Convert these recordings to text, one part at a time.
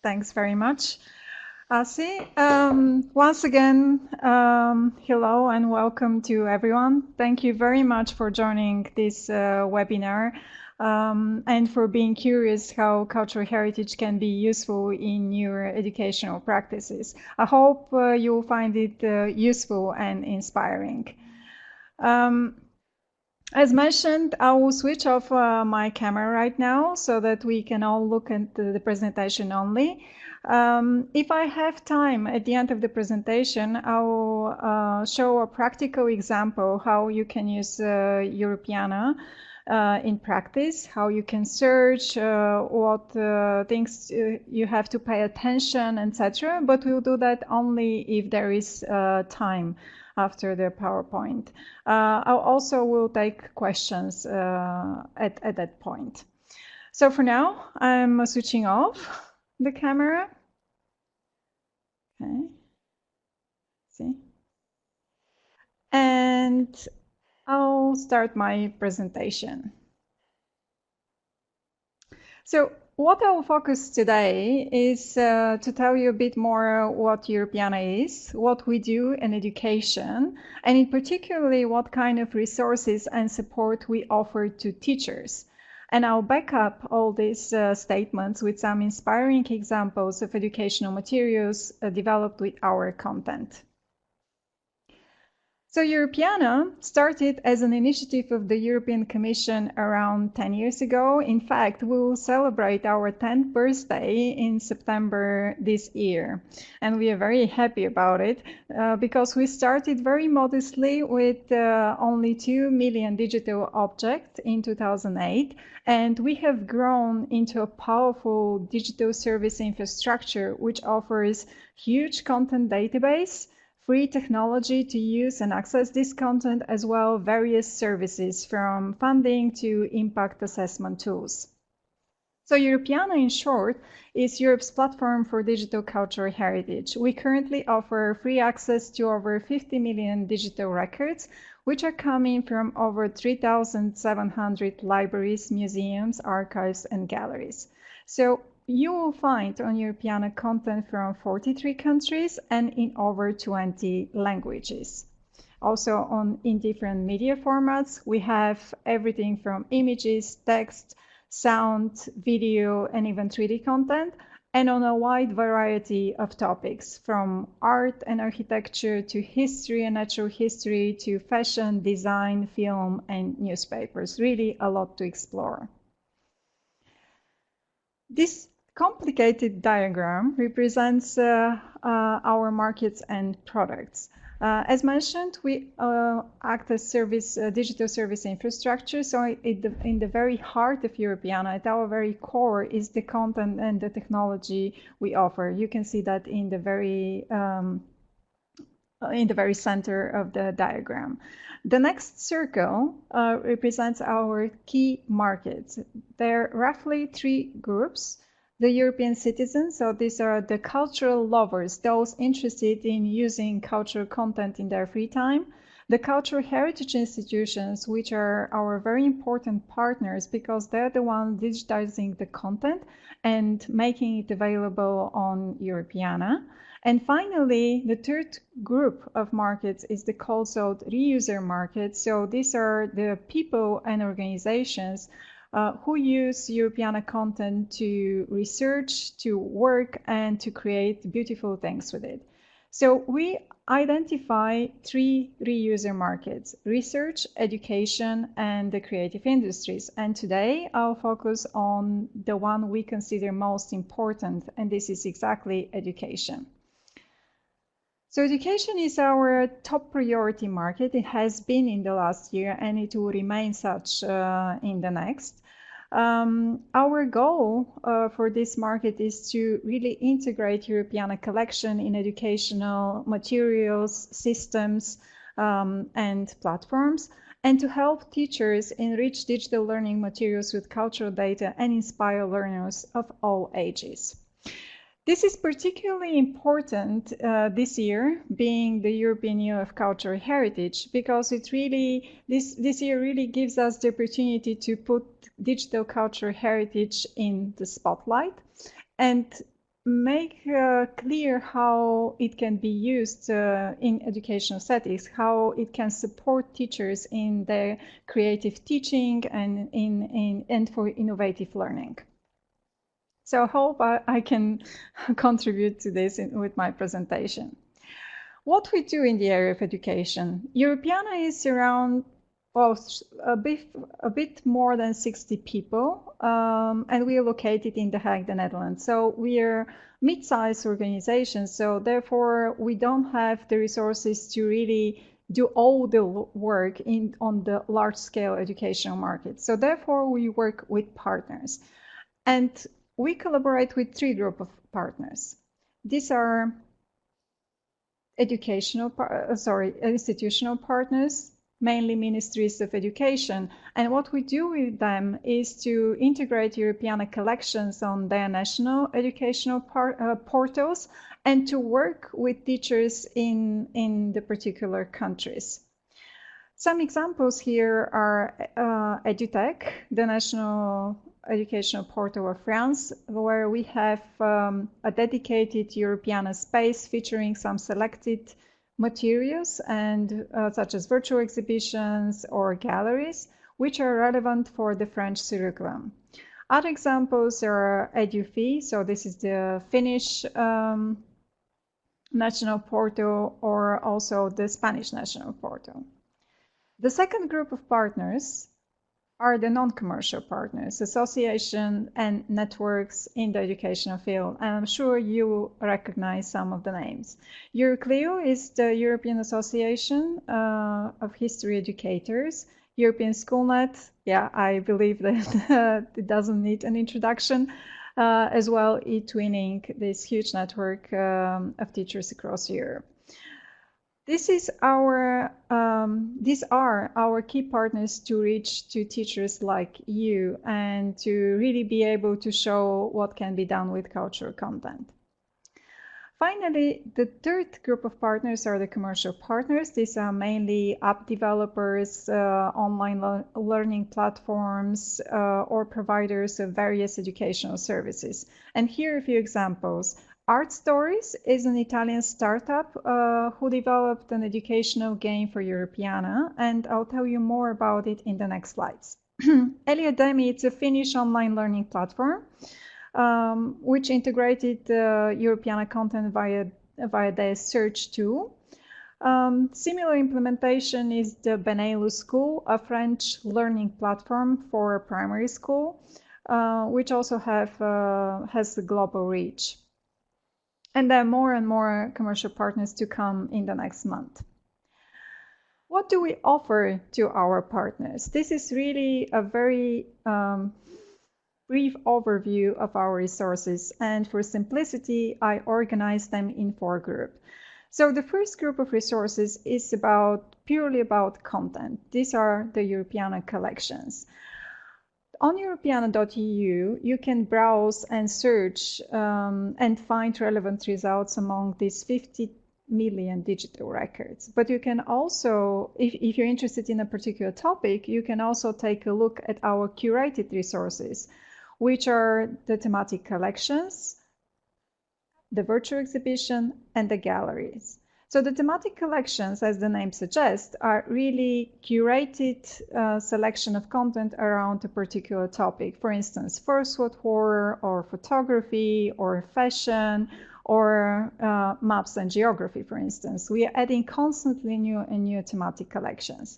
Thanks very much, Asi. Once again, hello and welcome to everyone. Thank you very much for joining this webinar and for being curious how cultural heritage can be useful in your educational practices. I hope you'll find it useful and inspiring. As mentioned, I will switch off my camera right now so that we can all look at the presentation only. If I have time at the end of the presentation, I will show a practical example how you can use Europeana in practice, how you can search, what things you have to pay attention, etc. But we'll do that only if there is time after the PowerPoint. I also will take questions at that point. So for now, I'm switching off the camera. Okay. See? And I'll start my presentation. So what I will focus today is to tell you a bit more what Europeana is, what we do in education, and in particularly what kind of resources and support we offer to teachers. And I'll back up all these statements with some inspiring examples of educational materials developed with our content. So Europeana started as an initiative of the European Commission around 10 years ago. In fact, we will celebrate our 10th birthday in September this year. And we are very happy about it because we started very modestly with only 2 million digital objects in 2008. And we have grown into a powerful digital service infrastructure which offers huge content database, free technology to use and access this content, as well various services from funding to impact assessment tools. So Europeana, in short, is Europe's platform for digital cultural heritage. We currently offer free access to over 50 million digital records, which are coming from over 3,700 libraries, museums, archives, and galleries. So you will find on Europeana content from 43 countries and in over 20 languages. Also in different media formats, we have everything from images, text, sound, video, and even 3D content, and on a wide variety of topics, from art and architecture to history and natural history to fashion, design, film, and newspapers. Really a lot to explore. This complicated diagram represents our markets and products. As mentioned, we act as digital service infrastructure. So in the very heart of Europeana, at our very core, is the content and the technology we offer. You can see that in the very center of the diagram. The next circle represents our key markets. There are roughly 3 groups. The European citizens, so these are the cultural lovers, those interested in using cultural content in their free time. The cultural heritage institutions, which are our very important partners because they're the ones digitizing the content and making it available on Europeana. And finally, the third group of markets is the called reuser market. So these are the people and organizations who use Europeana content to research, to work, and to create beautiful things with it. So we identify 3 reuser markets: research, education, and the creative industries. And today I'll focus on the one we consider most important, and this is exactly education. So education is our top priority market. It has been in the last year, and it will remain such in the next. Our goal for this market is to really integrate Europeana Collection in educational materials, systems, and platforms, and to help teachers enrich digital learning materials with cultural data and inspire learners of all ages. This is particularly important this year, being the European Year of Cultural Heritage, because it really this year really gives us the opportunity to put digital cultural heritage in the spotlight. And make clear how it can be used in educational settings, how it can support teachers in their creative teaching and for innovative learning. So I hope I can contribute to this with my presentation. What we do in the area of education. Europeana is around a bit more than 60 people, and we are located in The Hague, the Netherlands. So we are mid-sized organization, so therefore we don't have the resources to really do all the work on the large-scale educational market. So therefore we work with partners. And we collaborate with three groups of partners. These are institutional partners, mainly ministries of education. And what we do with them is to integrate Europeana Collections on their national educational portals and to work with teachers in the particular countries. Some examples here are EduTech, the national educational portal of France, where we have a dedicated Europeana space featuring some selected materials and such as virtual exhibitions or galleries, which are relevant for the French curriculum. Other examples are EduFi, so this is the Finnish national portal, or also the Spanish national portal. The second group of partners are the non-commercial partners, associations and networks in the educational field. And I'm sure you recognize some of the names. Euroclio is the European Association of History Educators. European Schoolnet, yeah, I believe that it doesn't need an introduction. As well, eTwinning, this huge network of teachers across Europe. These are our key partners to reach to teachers like you and to really be able to show what can be done with cultural content. Finally, the third group of partners are the commercial partners. These are mainly app developers, online learning platforms, or providers of various educational services. And here are a few examples. Art Stories is an Italian startup who developed an educational game for Europeana, and I'll tell you more about it in the next slides. Eliademi, it's a Finnish online learning platform which integrated Europeana content via their search tool. Similar implementation is the Benelux School, a French learning platform for primary school, which also has a global reach. And there are more and more commercial partners to come in the next month. What do we offer to our partners? This is really a very brief overview of our resources. And for simplicity, I organized them in 4 groups. So the first group of resources is purely about content. These are the Europeana Collections. On Europeana.eu, you can browse and search and find relevant results among these 50 million digital records. But you can also, if you're interested in a particular topic, you can also take a look at our curated resources, which are the thematic collections, the virtual exhibition, and the galleries. So the thematic collections, as the name suggests, are really curated selection of content around a particular topic. For instance, First World War, or photography, or fashion, or maps and geography, for instance. We are adding constantly new and new thematic collections.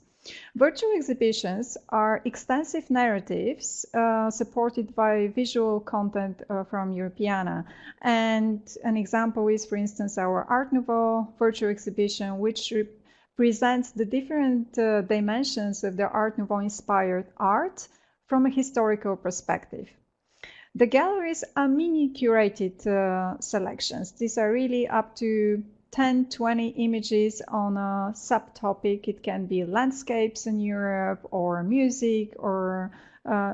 Virtual exhibitions are extensive narratives supported by visual content from Europeana. And an example is, for instance, our Art Nouveau virtual exhibition, which presents the different dimensions of the Art Nouveau-inspired art from a historical perspective. The galleries are mini-curated selections. These are really up to 10, 20 images on a subtopic. It can be landscapes in Europe or music or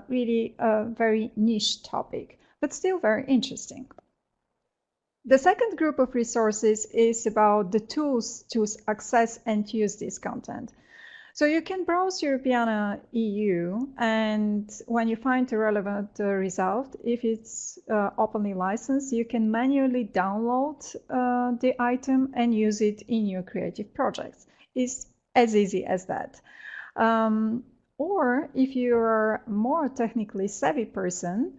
really a very niche topic, but still very interesting. The second group of resources is about the tools to access and use this content. So you can browse Europeana EU, and when you find the relevant result, if it's openly licensed, you can manually download the item and use it in your creative projects. It's as easy as that. Or if you're a more technically savvy person,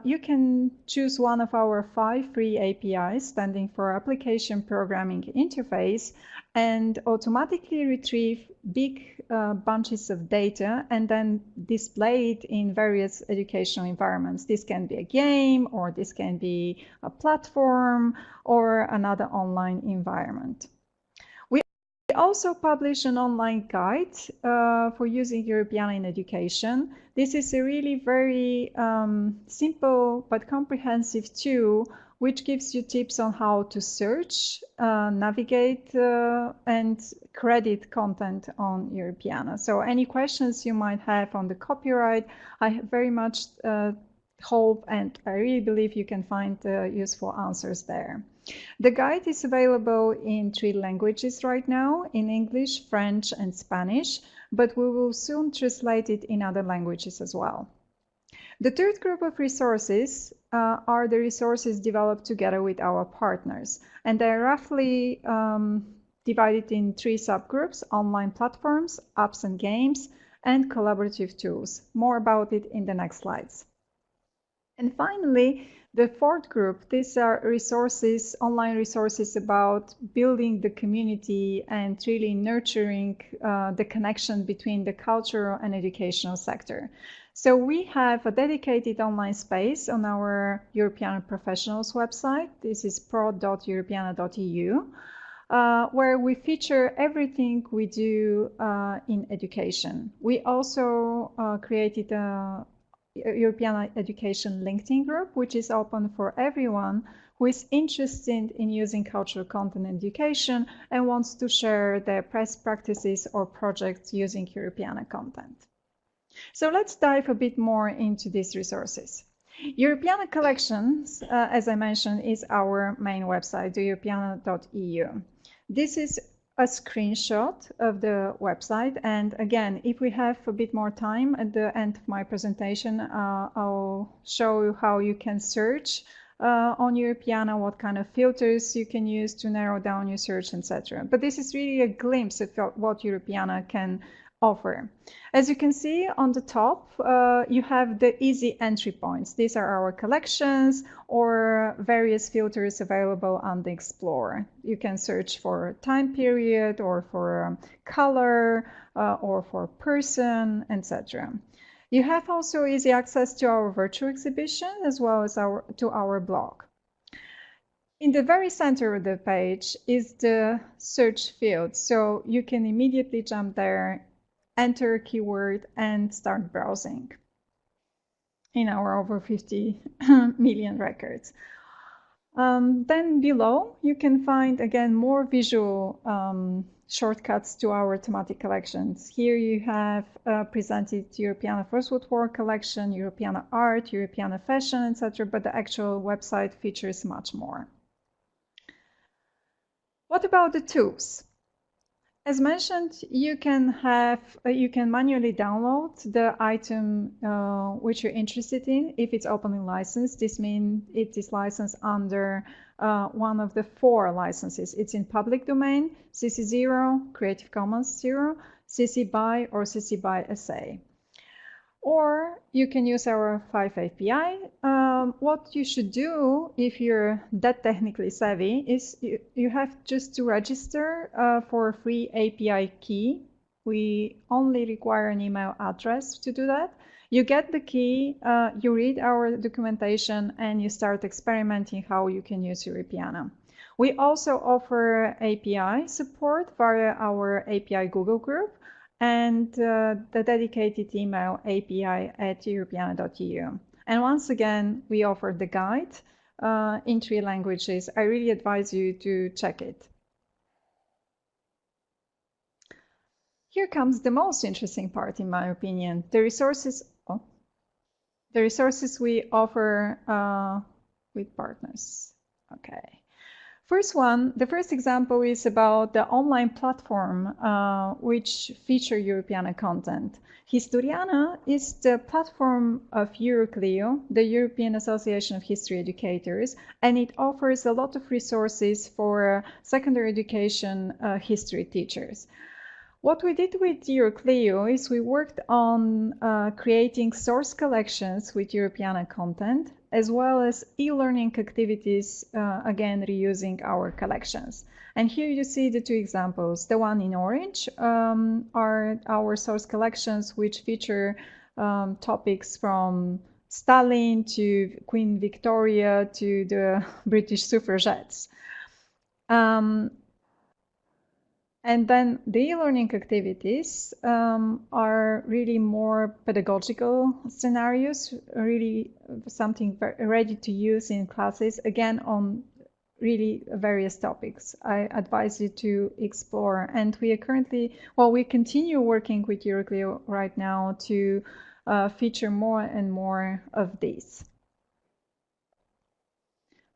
you can choose one of our 5 free APIs standing for Application Programming Interface and automatically retrieve big bunches of data and then display it in various educational environments. This can be a game, or this can be a platform or another online environment. We also publish an online guide for using Europeana in education. This is a really very simple but comprehensive tool which gives you tips on how to search, navigate, and credit content on Europeana. So any questions you might have on the copyright, I very much hope and I really believe you can find useful answers there. The guide is available in 3 languages right now, in English, French, and Spanish, but we will soon translate it in other languages as well. The third group of resources are the resources developed together with our partners, and they're roughly divided in 3 subgroups: online platforms, apps and games, and collaborative tools. More about it in the next slides. And finally, the fourth group, these are resources, online resources about building the community and really nurturing the connection between the cultural and educational sector. So we have a dedicated online space on our Europeana Professionals website. This is pro.europeana.eu, where we feature everything we do in education. We also created a Europeana Education LinkedIn group, which is open for everyone who is interested in using cultural content in education and wants to share their best practices or projects using Europeana content. So let's dive a bit more into these resources. Europeana Collections, as I mentioned, is our main website, europeana.eu. This is a screenshot of the website, and again, if we have a bit more time at the end of my presentation, I'll show you how you can search on Europeana, what kind of filters you can use to narrow down your search, etc. But this is really a glimpse of what Europeana can offer. As you can see on the top, you have the easy entry points. These are our collections or various filters available on the Explorer. You can search for time period or for color or for person, etc. You have also easy access to our virtual exhibition as well as to our blog. In the very center of the page is the search field, so you can immediately jump there, enter a keyword, and start browsing in our over 50 million records. Then below, you can find, again, more visual shortcuts to our thematic collections. Here you have presented Europeana First World War collection, Europeana Art, Europeana Fashion, etc., but the actual website features much more. What about the tools? As mentioned, you can manually download the item which you're interested in if it's openly licensed. This means it is licensed under one of the 4 licenses. It's in public domain, CC 0, Creative Commons 0, CC BY or CC BY SA. Or you can use our 5 API. What you should do if you're that technically savvy is you have just to register for a free API key. We only require an email address to do that. You get the key, you read our documentation, and you start experimenting how you can use Europeana. We also offer API support via our API Google group and the dedicated email api@europeana.eu. And once again, we offer the guide in 3 languages. I really advise you to check it. Here comes the most interesting part, in my opinion, the resources we offer with partners. Okay. The first example is about the online platform which feature Europeana content. Historiana is the platform of Euroclio, the European Association of History Educators, and it offers a lot of resources for secondary education history teachers. What we did with Euroclio is we worked on creating source collections with Europeana content, as well as e-learning activities, again, reusing our collections. And here you see the two examples. The one in orange are our source collections, which feature topics from Stalin to Queen Victoria to the British suffragettes. And then the e-learning activities are really more pedagogical scenarios, really something ready to use in classes, again, on really various topics. I advise you to explore. And we are currently, well, we continue working with Euroclio right now to feature more and more of these.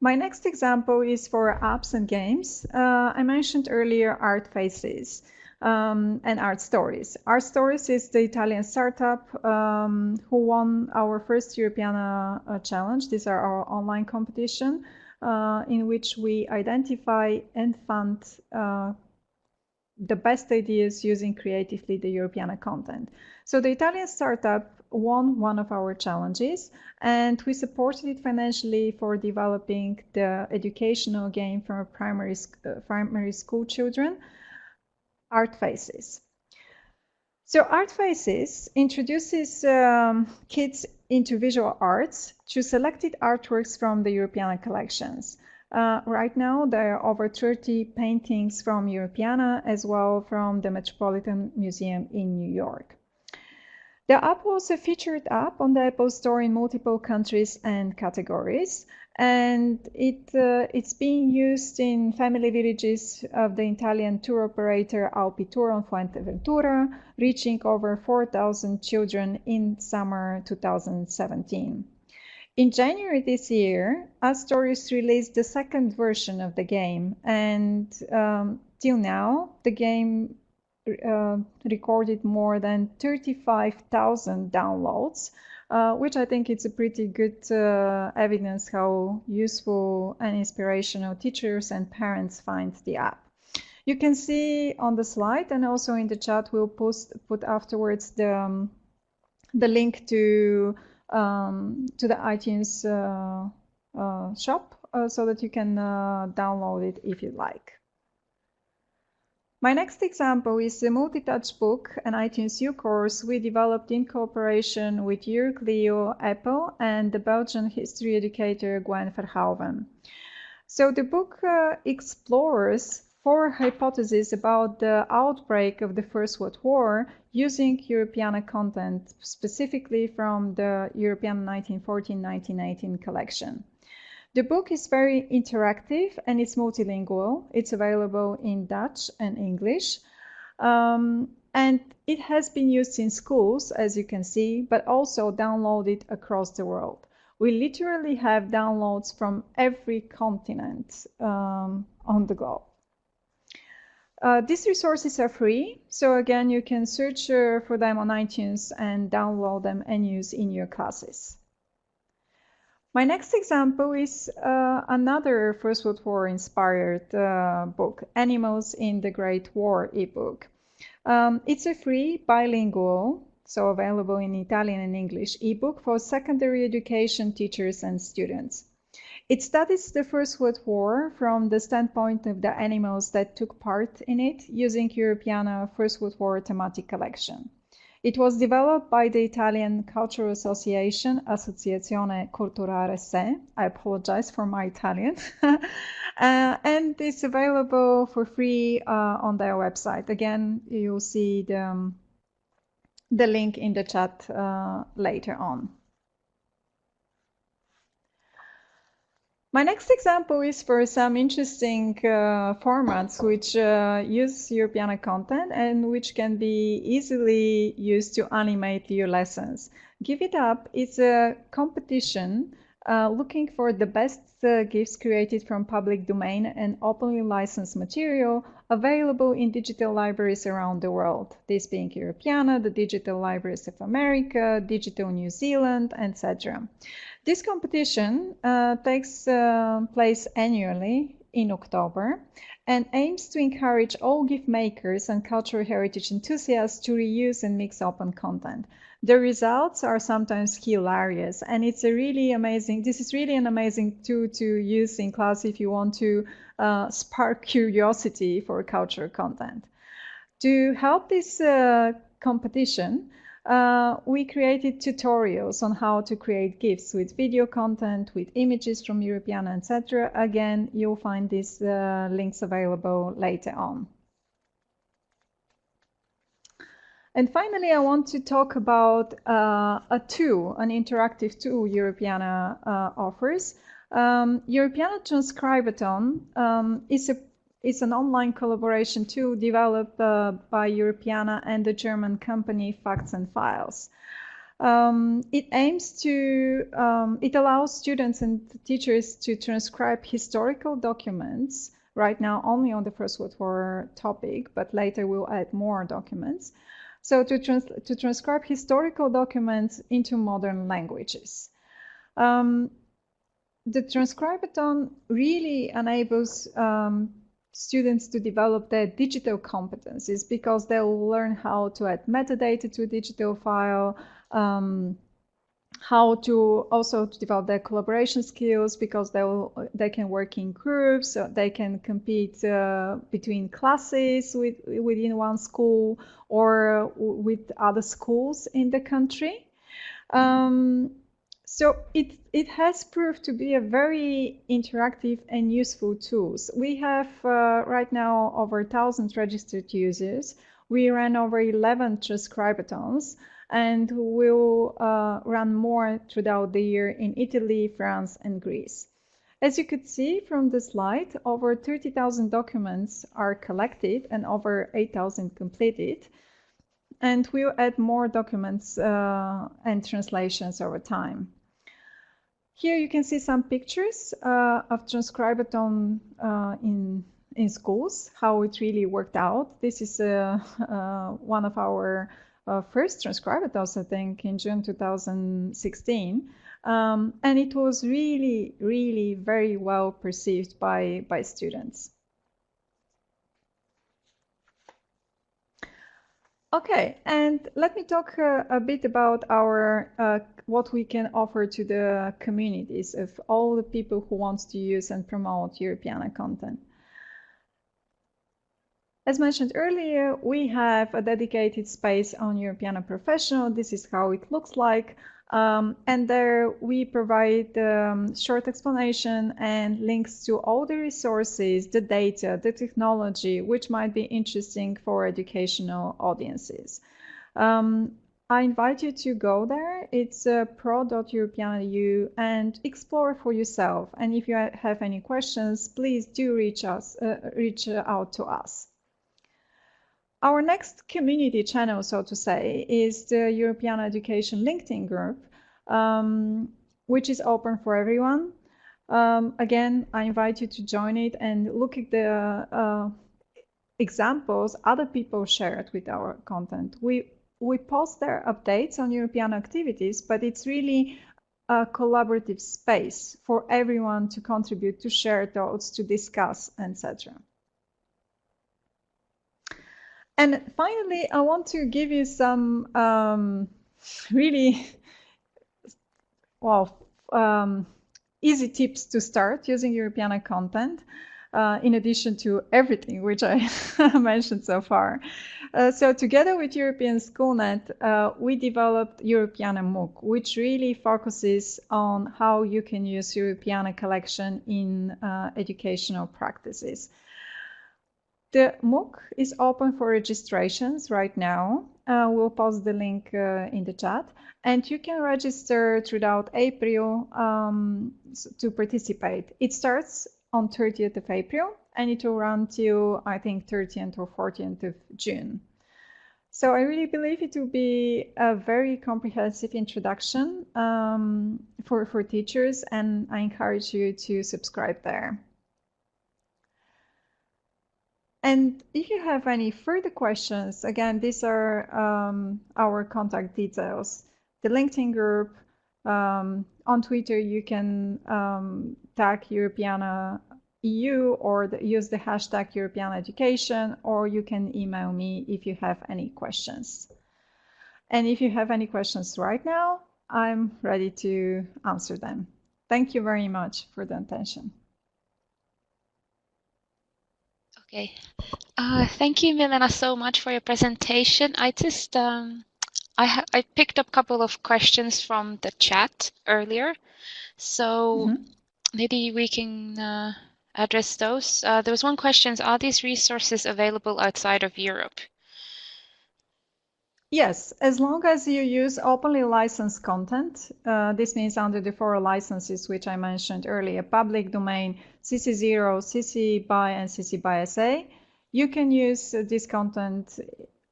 My next example is for apps and games. I mentioned earlier art faces and art stories. Art stories is the Italian startup who won our first Europeana challenge. These are our online competition in which we identify and fund the best ideas using creatively the Europeana content. So the Italian startup won one of our challenges, and we supported it financially for developing the educational game for primary school children, Art Faces. So Art Faces introduces kids into visual arts through selected artworks from the Europeana collections. Right now, there are over 30 paintings from Europeana as well from the Metropolitan Museum in New York. The app was a featured app on the Apple Store in multiple countries and categories, and it's being used in family villages of the Italian tour operator Alpi Tour on Fuerteventura, reaching over 4,000 children in summer 2017. In January this year, Astoris released the second version of the game, and till now, the game recorded more than 35,000 downloads, which I think it's a pretty good evidence how useful and inspirational teachers and parents find the app. You can see on the slide and also in the chat, we'll put afterwards the link to the iTunes shop so that you can download it if you like. My next example is the MultiTouch Book, an iTunes U course we developed in cooperation with Euroclio, Apple, and the Belgian history educator Gwen Verhoeven. So the book explores 4 hypotheses about the outbreak of the First World War using Europeana content, specifically from the Europeana 1914-1918 collection. The book is very interactive and it's multilingual. It's available in Dutch and English. And it has been used in schools, as you can see, but also downloaded across the world. We literally have downloads from every continent on the globe. These resources are free, so again, you can search for them on iTunes and download them and use in your classes. My next example is another First World War inspired book, Animals in the Great War ebook. It's a free bilingual, so available in Italian and English, ebook for secondary education teachers and students. It studies the First World War from the standpoint of the animals that took part in it using Europeana First World War thematic collection. It was developed by the Italian Cultural Association, Associazione Culturale Se. I apologize for my Italian. And it's available for free on their website. Again, you'll see the link in the chat later on. My next example is for some interesting formats which use Europeana content and which can be easily used to animate your lessons. Give It Up is a competition looking for the best GIFs created from public domain and openly licensed material available in digital libraries around the world, this being Europeana, the Digital Libraries of America, Digital New Zealand, etc. This competition takes place annually in October and aims to encourage all GIF makers and cultural heritage enthusiasts to reuse and mix open content. The results are sometimes hilarious, and it's a really amazing, this is really an amazing tool to use in class if you want to spark curiosity for cultural content. To help this competition, we created tutorials on how to create GIFs with video content, with images from Europeana, etc. Again, you'll find these links available later on. And finally, I want to talk about a tool, an interactive tool Europeana offers. Europeana Transcriber Tone is an online collaboration tool developed by Europeana and the German company Facts and Files. It allows students and teachers to transcribe historical documents, right now only on the First World War topic, but later we'll add more documents. So to transcribe historical documents into modern languages. The Transcriber Tone really enables students to develop their digital competencies because they'll learn how to add metadata to a digital file, how to also develop their collaboration skills because they can work in groups, so they can compete between classes within one school or with other schools in the country. So it has proved to be a very interactive and useful tool. We have right now over 1,000 registered users. We ran over 11 transcribathons, and we'll run more throughout the year in Italy, France, and Greece. As you could see from the slide, over 30,000 documents are collected and over 8,000 completed. And we'll add more documents and translations over time. Here you can see some pictures of Transcribathon in schools, how it really worked out. This is one of our first Transcribathons, I think, in June 2016. And it was really, really very well perceived by students. Okay, and let me talk a bit about our what we can offer to the communities of all the people who want to use and promote Europeana content. As mentioned earlier, we have a dedicated space on Europeana Professional. This is how it looks like. And there we provide short explanation and links to all the resources, the data, the technology, which might be interesting for educational audiences. I invite you to go there. It's pro.europeana.eu and explore for yourself. And if you have any questions, please do reach out to us. Our next community channel, so to say, is the Europeana Education LinkedIn group, which is open for everyone. Again, I invite you to join it and look at the examples other people shared with our content. We post their updates on Europeana activities, but it's really a collaborative space for everyone to contribute, to share thoughts, to discuss, etc. And finally, I want to give you some really easy tips to start using Europeana content, in addition to everything which I mentioned so far. So together with European Schoolnet, we developed Europeana MOOC, which really focuses on how you can use Europeana collection in educational practices. The MOOC is open for registrations right now. We'll post the link in the chat. And you can register throughout April to participate. It starts on 30th of April and it will run till, I think, 30th or 14th of June. So I really believe it will be a very comprehensive introduction for teachers, and I encourage you to subscribe there. And if you have any further questions, again, these are our contact details. The LinkedIn group, on Twitter, you can tag Europeana EU or use the hashtag Europeana Education, or you can email me if you have any questions. And if you have any questions right now, I'm ready to answer them. Thank you very much for the attention. Okay. Thank you, Milena, so much for your presentation. I just I picked up a couple of questions from the chat earlier, so maybe we can address those. There was one question: are these resources available outside of Europe? Yes, as long as you use openly licensed content, this means under the 4 licenses which I mentioned earlier, public domain, CC0, CC BY, and CC BY SA, you can use this content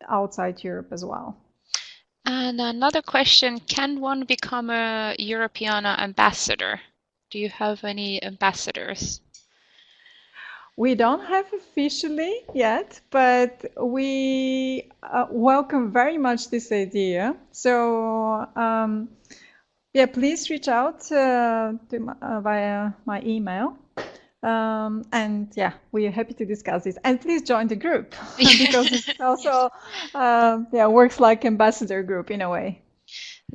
outside Europe as well. And another question, can one become a Europeana ambassador? Do you have any ambassadors? We don't have officially yet, but we welcome very much this idea. So yeah, please reach out via my email. And yeah, we are happy to discuss this. And please join the group because it's also yeah, works like ambassador group in a way.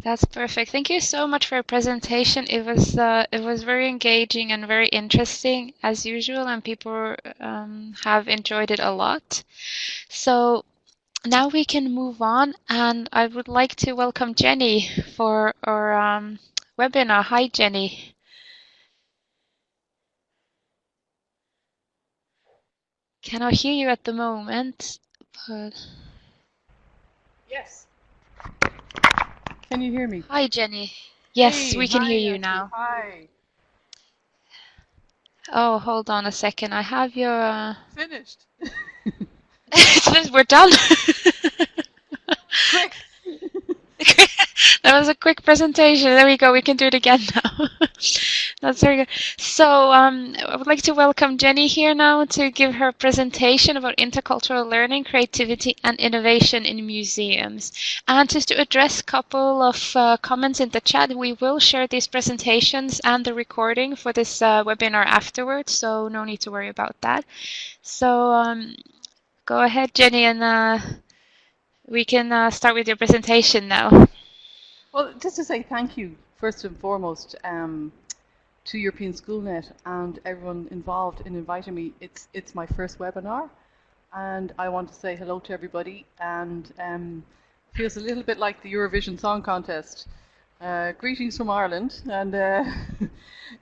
That's perfect. Thank you so much for your presentation. It was very engaging and very interesting as usual, and people have enjoyed it a lot. So now we can move on, and I would like to welcome Jenny for our webinar. Hi, Jenny. Cannot hear you at the moment, but... Yes. Can you hear me? Hi, Jenny. Yes, hey, we can hear you now. Hi. Oh, hold on a second. I have your... Finished. We're done. Quick. That was a quick presentation. There we go. We can do it again now. That's very good. So I would like to welcome Jenny here now to give her presentation about intercultural learning, creativity, and innovation in museums. And just to address a couple of comments in the chat, we will share these presentations and the recording for this webinar afterwards, so no need to worry about that. So go ahead, Jenny, and we can start with your presentation now. Well, just to say thank you, first and foremost, to European Schoolnet and everyone involved in inviting me. It's my first webinar, and I want to say hello to everybody, and feels a little bit like the Eurovision Song Contest. Greetings from Ireland, and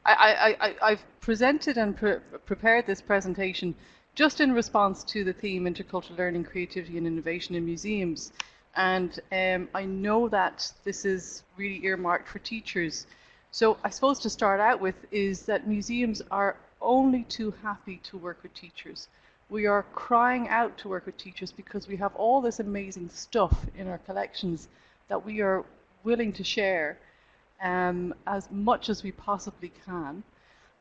I've presented and prepared this presentation just in response to the theme intercultural learning, creativity and innovation in museums. And I know that this is really earmarked for teachers. So I suppose to start out with is that museums are only too happy to work with teachers. We are crying out to work with teachers because we have all this amazing stuff in our collections that we are willing to share as much as we possibly can.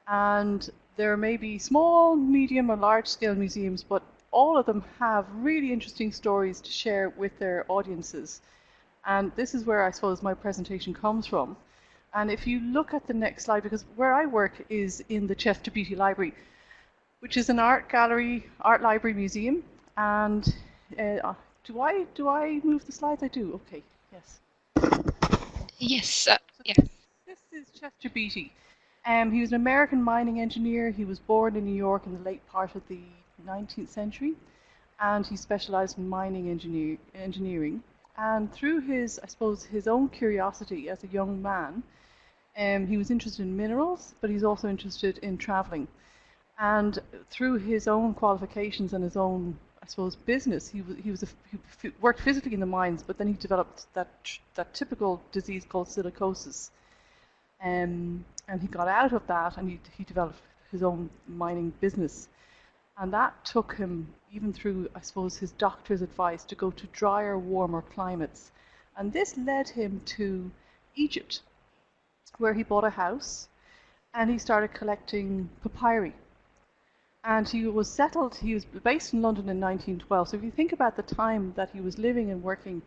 And there may be small, medium or large scale museums, but all of them have really interesting stories to share with their audiences. And this is where I suppose my presentation comes from. And if you look at the next slide, because where I work is in the Chester Beatty Library, which is an art gallery, art library museum. And do I move the slides? I do. Okay. Yes. Yes. Yeah. This is Chester Beatty. He was an American mining engineer. He was born in New York in the late part of the 19th century, and he specialized in mining engineering. And through his, I suppose, his own curiosity as a young man, he was interested in minerals, but he's also interested in traveling. And through his own qualifications and his own, I suppose, business, he worked physically in the mines, but then he developed that typical disease called silicosis. And he got out of that, and he developed his own mining business. And that took him, even through, I suppose, his doctor's advice, to go to drier, warmer climates. And this led him to Egypt, where he bought a house and he started collecting papyri. And he was based in London in 1912. So if you think about the time that he was living and working,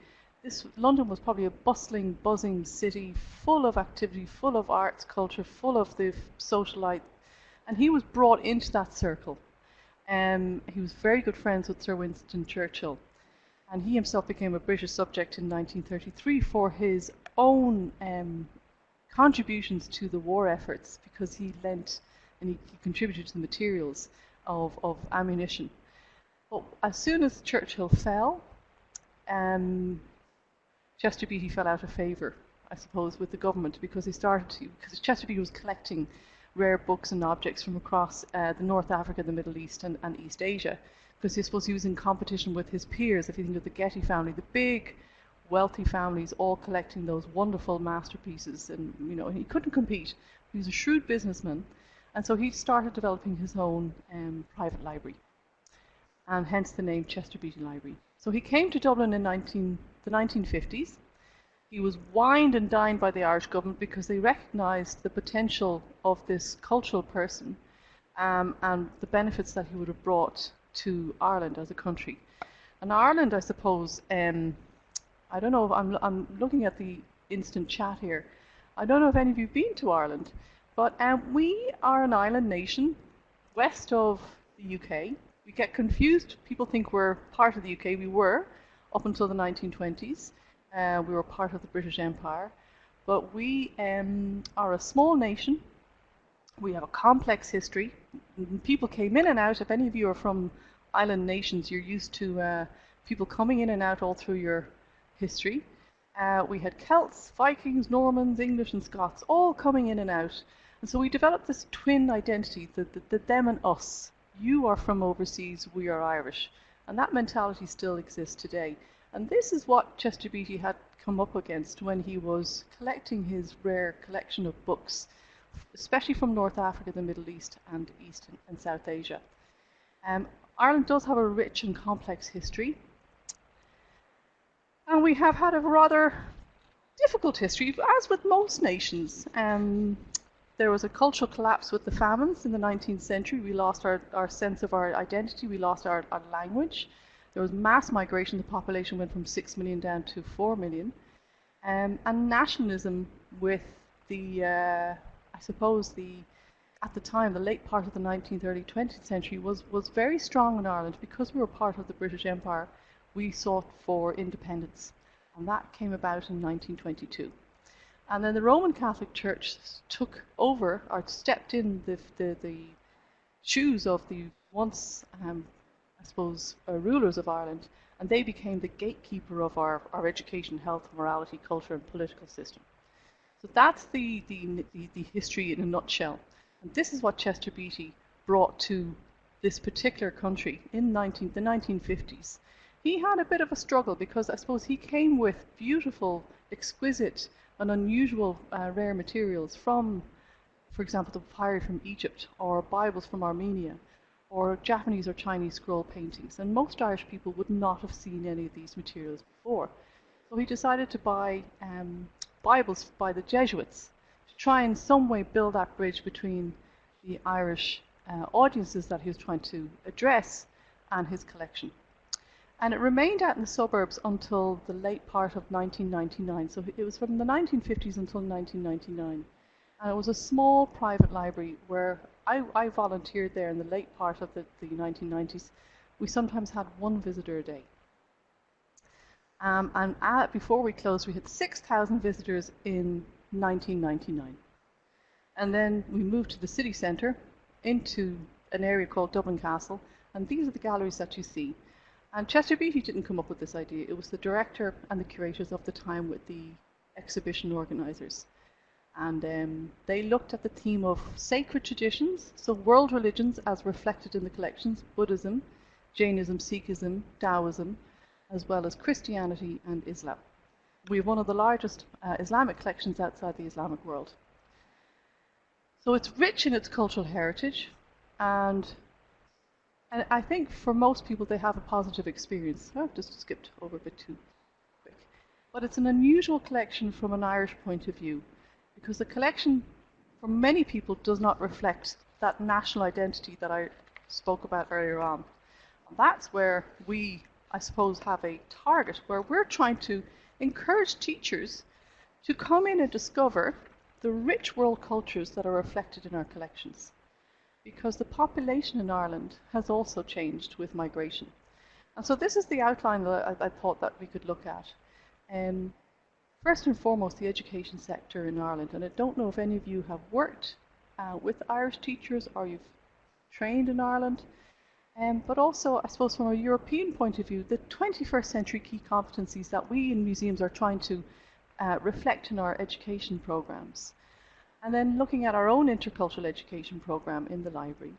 London was probably a bustling, buzzing city, full of activity, full of arts, culture, full of the socialite. And he was brought into that circle. He was very good friends with Sir Winston Churchill. And he himself became a British subject in 1933 for his own contributions to the war efforts, because he lent and he contributed to the materials of ammunition. But as soon as Churchill fell, Chester Beatty fell out of favour, I suppose, with the government, because Chester Beatty was collecting rare books and objects from across the North Africa, the Middle East and East Asia, because I suppose he was in competition with his peers. If you think of the Getty family, the big wealthy families all collecting those wonderful masterpieces, and he couldn't compete. He was a shrewd businessman, and so he started developing his own private library, and hence the name Chester Beatty Library. So he came to Dublin in the 1950s. He was wined and dined by the Irish government because they recognised the potential of this cultural person and the benefits that he would have brought to Ireland as a country. And Ireland, I suppose, I don't know if I'm looking at the instant chat here. I don't know if any of you have been to Ireland, but we are an island nation west of the UK. We get confused. People think we're part of the UK. We were up until the 1920s. We were part of the British Empire. But we are a small nation. We have a complex history. People came in and out. If any of you are from island nations, you're used to people coming in and out all through your history. We had Celts, Vikings, Normans, English and Scots all coming in and out. And so we developed this twin identity, the them and us. You are from overseas, we are Irish. And that mentality still exists today. And this is what Chester Beatty had come up against when he was collecting his rare collection of books, especially from North Africa, the Middle East and East and South Asia. Ireland does have a rich and complex history. And we have had a rather difficult history, as with most nations. There was a cultural collapse with the famines in the 19th century. We lost our sense of our identity. We lost our language. There was mass migration. The population went from 6 million down to 4 million. And nationalism with I suppose, at the time, the late part of the 19th, early 20th century was very strong in Ireland. Because we were part of the British Empire, we sought for independence. And that came about in 1922. And then the Roman Catholic Church took over, or stepped in the shoes of the once, I suppose, rulers of Ireland, and they became the gatekeeper of our education, health, morality, culture, and political system. So that's the history in a nutshell. And this is what Chester Beatty brought to this particular country in the 1950s. He had a bit of a struggle because I suppose he came with beautiful, exquisite, and unusual rare materials from, for example, the papyri from Egypt, or Bibles from Armenia, or Japanese or Chinese scroll paintings. And most Irish people would not have seen any of these materials before. So he decided to buy Bibles by the Jesuits to try in some way build that bridge between the Irish audiences that he was trying to address and his collection. And it remained out in the suburbs until the late part of 1999. So it was from the 1950s until 1999. And it was a small private library where I volunteered there in the late part of the 1990s. We sometimes had one visitor a day. And before we closed, we had 6,000 visitors in 1999. And then we moved to the city centre into an area called Dublin Castle. And these are the galleries that you see. And Chester Beatty didn't come up with this idea. It was the director and the curators of the time with the exhibition organisers. And they looked at the theme of sacred traditions, so world religions as reflected in the collections, Buddhism, Jainism, Sikhism, Taoism, as well as Christianity and Islam. We have one of the largest Islamic collections outside the Islamic world. So it's rich in its cultural heritage, and And I think for most people, they have a positive experience. I've just skipped over a bit too quick. But it's an unusual collection from an Irish point of view, because the collection, for many people, does not reflect that national identity that I spoke about earlier on. And that's where we, I suppose, have a target, where we're trying to encourage teachers to come in and discover the rich world cultures that are reflected in our collections. Because the population in Ireland has also changed with migration. And so this is the outline that I thought that we could look at. First and foremost, the education sector in Ireland. And I don't know if any of you have worked with Irish teachers or you've trained in Ireland. But also, I suppose, from a European point of view, the 21st century key competencies that we in museums are trying to reflect in our education programs. And then looking at our own intercultural education program in the library.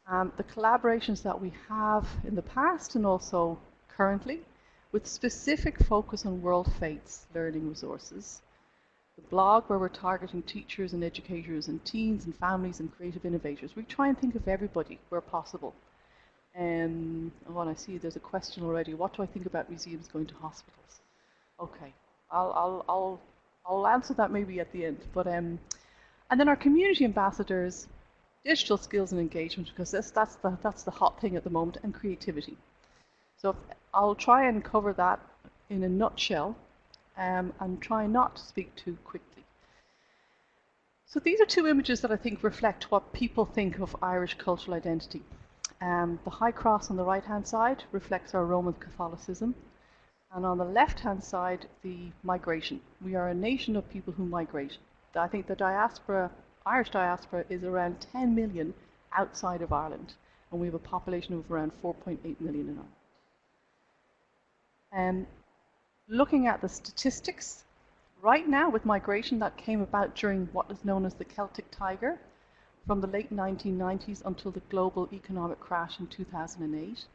The collaborations that we have in the past and also currently, with specific focus on world faiths learning resources. The blog where we're targeting teachers and educators and teens and families and creative innovators. We try and think of everybody where possible. Oh, I see there's a question already. What do I think about museums going to hospitals? Okay, I'll answer that maybe at the end. But and then our community ambassadors, digital skills and engagement, because that's the hot thing at the moment, and creativity. So I'll try and cover that in a nutshell, and try not to speak too quickly. So these are two images that I think reflect what people think of Irish cultural identity. The High Cross on the right-hand side reflects our Roman Catholicism. And on the left-hand side, the migration. We are a nation of people who migrate. I think the diaspora, Irish diaspora, is around 10 million outside of Ireland. And we have a population of around 4.8 million in Ireland. Looking at the statistics, right now with migration that came about during what is known as the Celtic Tiger, from the late 1990s until the global economic crash in 2008,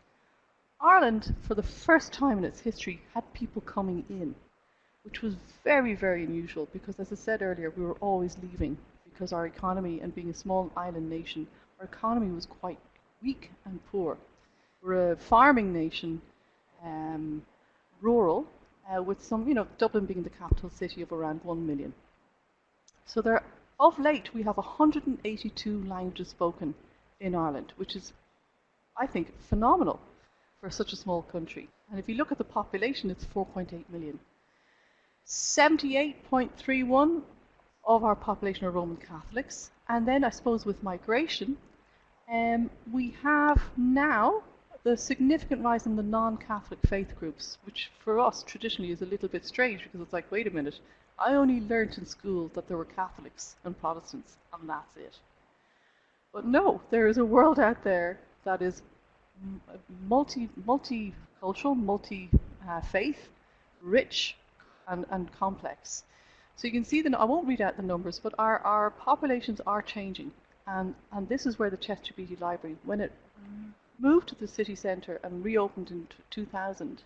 Ireland, for the first time in its history, had people coming in, which was very, very unusual because, as I said earlier, we were always leaving because our economy, and being a small island nation, our economy was quite weak and poor. We're a farming nation, rural, with some, Dublin being the capital city of around 1 million. So there, of late, we have 182 languages spoken in Ireland, which is, I think, phenomenal for such a small country. And if you look at the population, it's 4.8 million. 78.31 of our population are Roman Catholics. And then I suppose with migration, we have now the significant rise in the non-Catholic faith groups, which for us traditionally is a little bit strange because it's like, wait a minute, I only learnt in school that there were Catholics and Protestants, and that's it. But no, there is a world out there that is multicultural, multi-faith, rich and complex. So you can see that I won't read out the numbers, but our populations are changing. And this is where the Chester Beatty Library, when it moved to the city centre and reopened in 2000,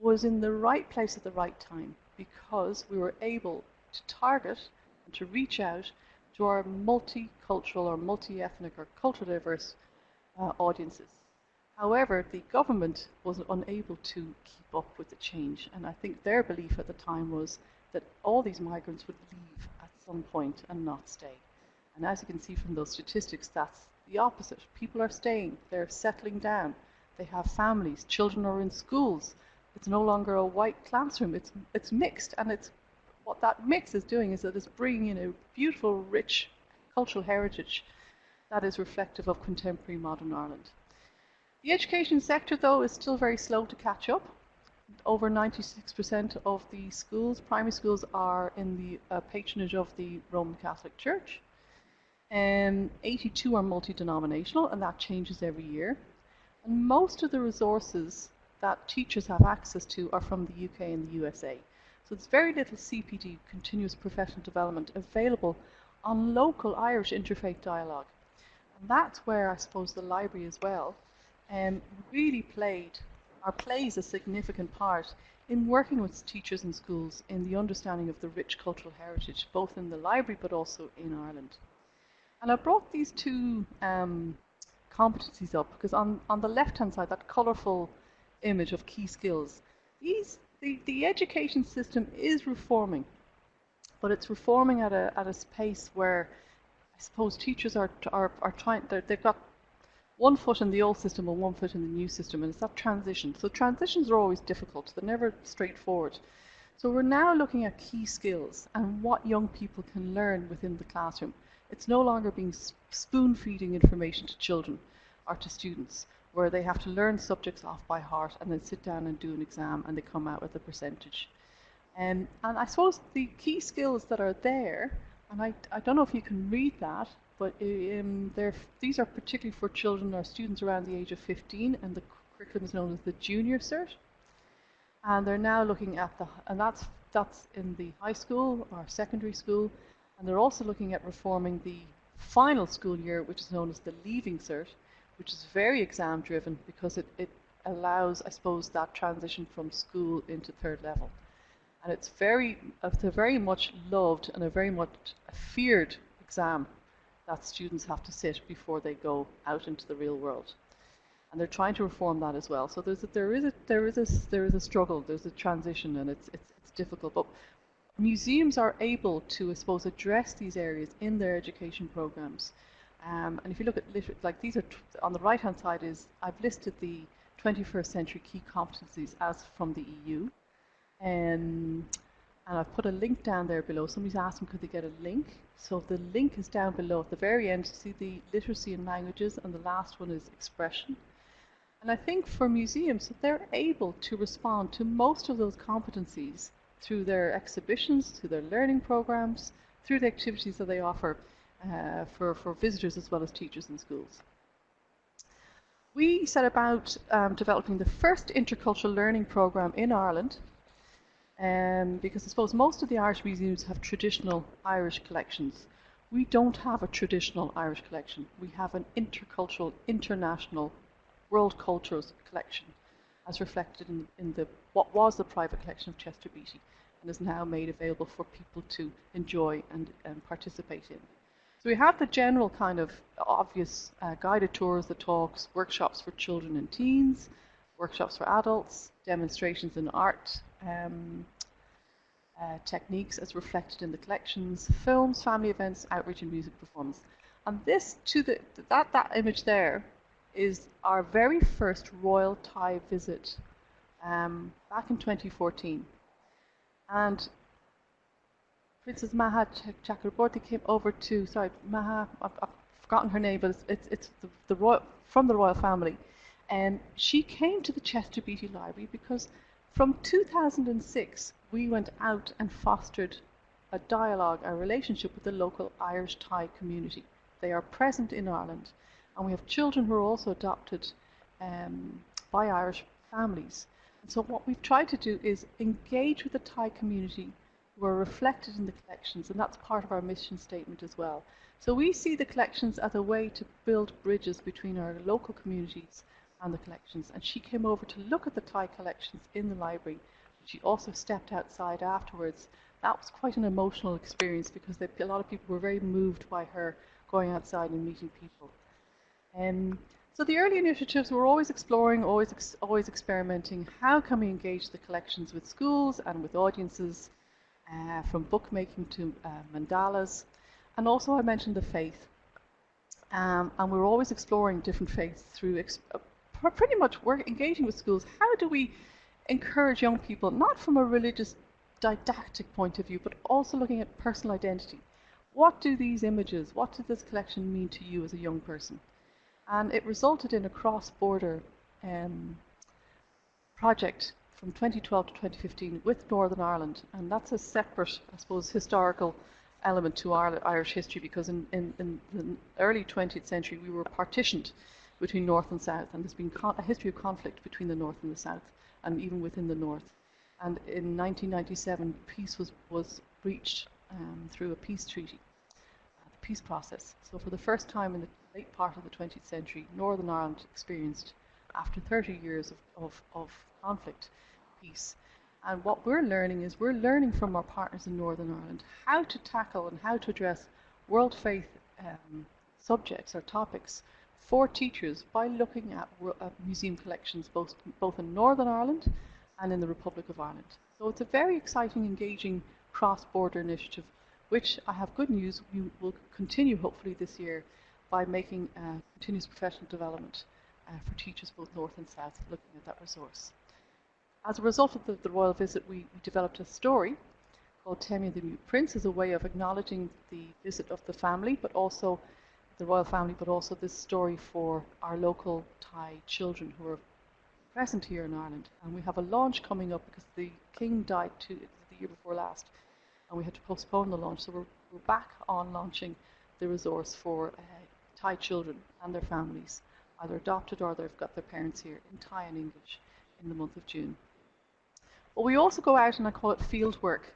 was in the right place at the right time because we were able to target and to reach out to our multicultural or multi-ethnic or culturally diverse audiences. However, the government was unable to keep up with the change, and I think their belief at the time was that all these migrants would leave at some point and not stay. And as you can see from those statistics, that's the opposite. People are staying, they're settling down, they have families, children are in schools. It's no longer a white classroom, it's mixed, and it's what that mix is doing is that it's bringing in a beautiful, rich cultural heritage that is reflective of contemporary modern Ireland. The education sector, though, is still very slow to catch up. Over 96% of the schools, primary schools, are in the patronage of the Roman Catholic Church. 82 are multi-denominational, and that changes every year. And most of the resources that teachers have access to are from the UK and the USA. So there's very little CPD, continuous professional development, available on local Irish interfaith dialogue. And that's where I suppose the library as well really plays a significant part in working with teachers and schools in the understanding of the rich cultural heritage, both in the library but also in Ireland. And I brought these two competencies up, because on the left-hand side, that colourful image of key skills, the education system is reforming, but it's reforming at a pace where I suppose teachers are trying, they've got one foot in the old system and one foot in the new system, and it's that transition. So transitions are always difficult, they're never straightforward. So we're now looking at key skills and what young people can learn within the classroom. It's no longer being spoon-feeding information to children or to students, where they have to learn subjects off by heart and then sit down and do an exam and they come out with a percentage. And I suppose the key skills that are there, and I don't know if you can read that, but these are particularly for children or students around the age of 15, and the curriculum is known as the Junior Cert. And they're now looking at and that's in the high school or secondary school, and they're also looking at reforming the final school year, which is known as the Leaving Cert, which is very exam driven because it allows, I suppose, that transition from school into third level. And it's a very much loved and a very much feared exam that students have to sit before they go out into the real world. And they're trying to reform that as well. So there is a struggle, there's a transition, and it's difficult. But museums are able to, I suppose, address these areas in their education programs. And if you look at like these are on the right hand side I've listed the 21st century key competencies as from the EU. And I've put a link down there below. Somebody's asked them could they get a link. So the link is down below at the very end. You see the literacy in languages, and the last one is expression. And I think for museums, they're able to respond to most of those competencies through their exhibitions, through their learning programs, through the activities that they offer for visitors as well as teachers in schools. We set about developing the first intercultural learning program in Ireland, because I suppose most of the Irish museums have traditional Irish collections. We don't have a traditional Irish collection. We have an intercultural, international world cultures collection, as reflected in what was the private collection of Chester Beatty, and is now made available for people to enjoy and participate in. So we have the general kind of obvious guided tours, the talks, workshops for children and teens, workshops for adults, demonstrations in art, techniques as reflected in the collections, films, family events, outreach and music performance. And this, that image there, is our very first Royal Thai visit back in 2014. And Princess Maha Chakraborty came over to, sorry, Maha, I've forgotten her name, but it's from the royal family. And she came to the Chester Beatty Library because from 2006, we went out and fostered a dialogue, a relationship with the local Irish Thai community. They are present in Ireland, and we have children who are also adopted by Irish families. And so what we've tried to do is engage with the Thai community who are reflected in the collections, and that's part of our mission statement as well. So we see the collections as a way to build bridges between our local communities and the collections. And she came over to look at the Thai collections in the library. She also stepped outside afterwards. That was quite an emotional experience because a lot of people were very moved by her going outside and meeting people. So the early initiatives were always exploring, always experimenting. How can we engage the collections with schools and with audiences, from bookmaking to mandalas. And also I mentioned the faith. And we're always exploring different faiths through pretty much engaging with schools. How do we encourage young people, not from a religious didactic point of view, but also looking at personal identity? What do these images, what does this collection mean to you as a young person? And it resulted in a cross-border project from 2012 to 2015 with Northern Ireland. And that's a separate, I suppose, historical element to Irish history, because in the early 20th century we were partitioned between North and South, and there's been a history of conflict between the North and the South, and even within the North. And in 1997, peace was reached through a peace treaty, the peace process. So for the first time in the late part of the 20th century, Northern Ireland experienced, after 30 years of conflict, peace. And what we're learning is we're learning from our partners in Northern Ireland how to tackle and how to address world faith subjects or topics for teachers by looking at museum collections both in Northern Ireland and in the Republic of Ireland. So it's a very exciting, engaging cross-border initiative, which I have good news, we will continue hopefully this year by making continuous professional development for teachers both north and south, looking at that resource. As a result of the royal visit, we developed a story called Temi the Mute Prince as a way of acknowledging the visit of the family, but also the royal family, but also this story for our local Thai children who are present here in Ireland. And we have a launch coming up because the King died the year before last, and we had to postpone the launch. So we're back on launching the resource for Thai children and their families, either adopted or they've got their parents here, in Thai and English, in the month of June. But we also go out, and I call it field work,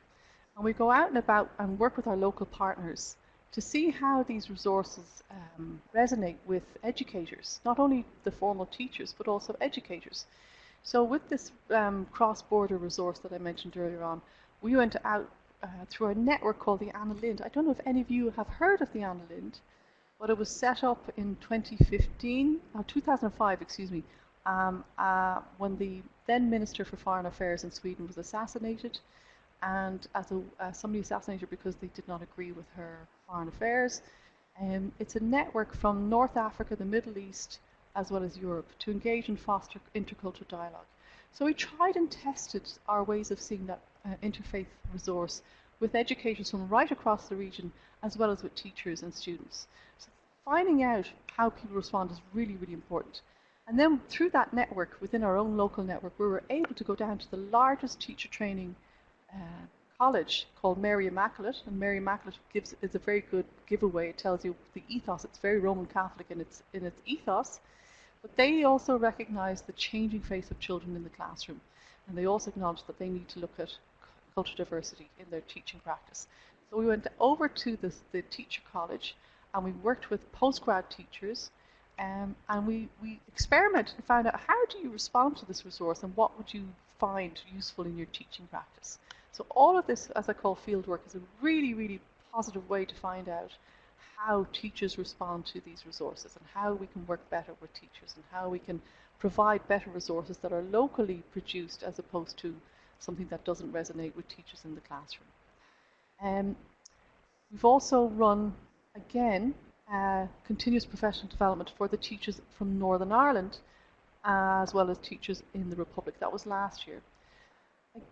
and we go out and about and work with our local partners to see how these resources resonate with educators, not only the formal teachers, but also educators. So with this cross-border resource that I mentioned earlier on, we went out through a network called the Anna Lindh. I don't know if any of you have heard of the Anna Lindh, but it was set up in 2005, excuse me, when the then Minister for Foreign Affairs in Sweden was assassinated, and somebody assassinated her because they did not agree with her foreign affairs. It's a network from North Africa, the Middle East, as well as Europe, to engage and foster intercultural dialogue. So we tried and tested our ways of seeing that interfaith resource with educators from right across the region, as well as with teachers and students. So finding out how people respond is really, really important. And then through that network, within our own local network, we were able to go down to the largest teacher training college called Mary Immaculate, and Mary Immaculate is a very good giveaway. It tells you the ethos. It's very Roman Catholic in its ethos, but they also recognize the changing face of children in the classroom, and they also acknowledge that they need to look at cultural diversity in their teaching practice. So we went over to the teacher college, and we worked with postgrad teachers, and we experimented and found out, how do you respond to this resource, and what would you find useful in your teaching practice? So all of this, as I call field work, is a really, really positive way to find out how teachers respond to these resources, and how we can work better with teachers, and how we can provide better resources that are locally produced as opposed to something that doesn't resonate with teachers in the classroom. We've also run, again, continuous professional development for the teachers from Northern Ireland, as well as teachers in the Republic. That was last year.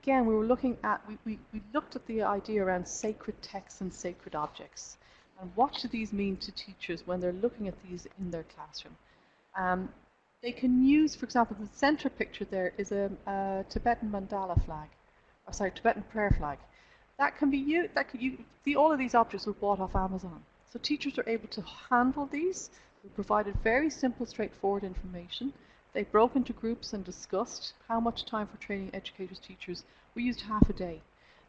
Again, we were looking at, we looked at the idea around sacred texts and sacred objects, and what do these mean to teachers when they're looking at these in their classroom. They can use, for example, the center picture there is a Tibetan mandala flag, or sorry, Tibetan prayer flag. That can be used, all of these objects were bought off Amazon. So teachers are able to handle these. We provided very simple, straightforward information. They broke into groups and discussed how much time for training educators, teachers. We used half a day.